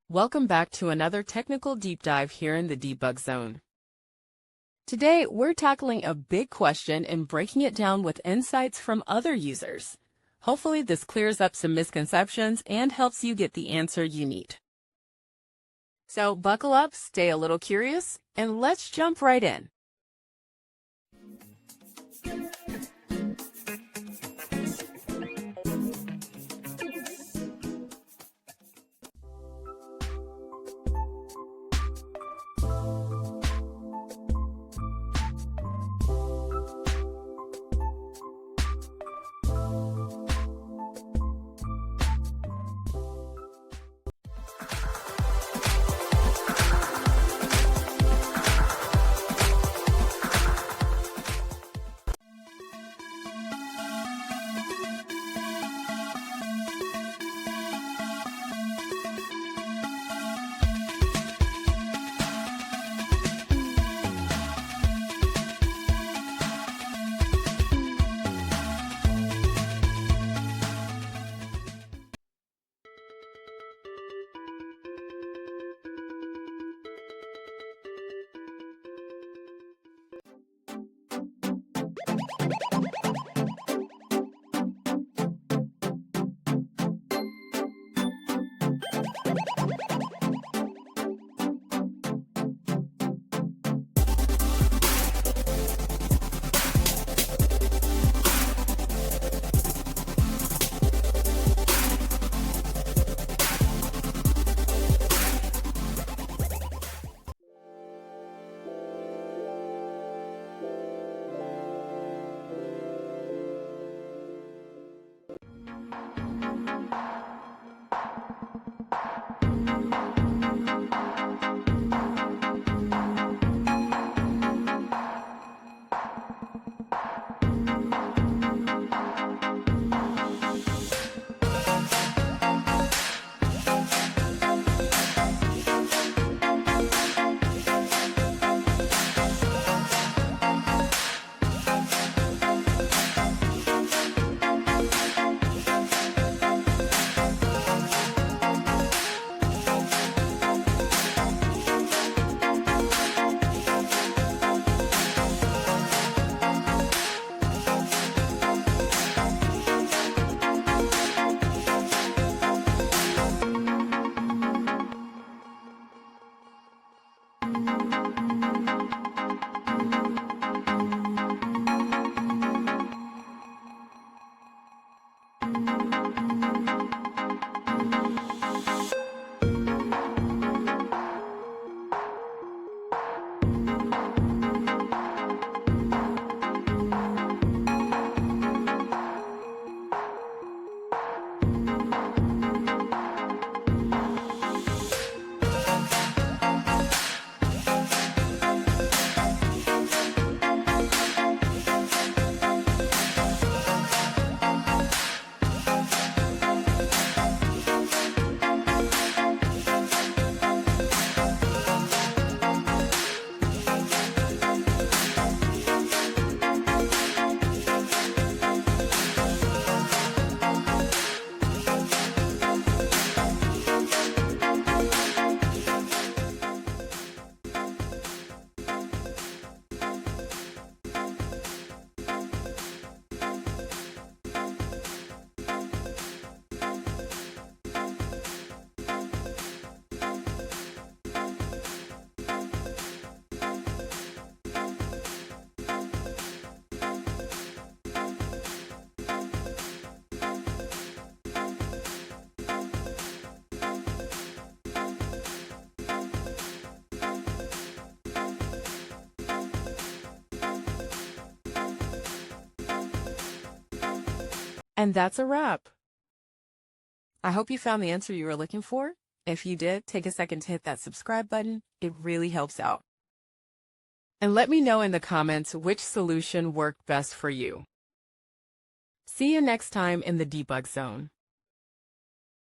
Welcome back to another technical deep dive here in the debug zone. Today, we're tackling a big question and breaking it down with insights from other users. Hopefully, this clears up some misconceptions and helps you get the answer you need. So buckle up, stay a little curious, and let's jump right in. And that's a wrap. I hope you found the answer you were looking for. If you did, take a second to hit that subscribe button. It really helps out. And let me know in the comments which solution worked best for you. See you next time in the debug zone.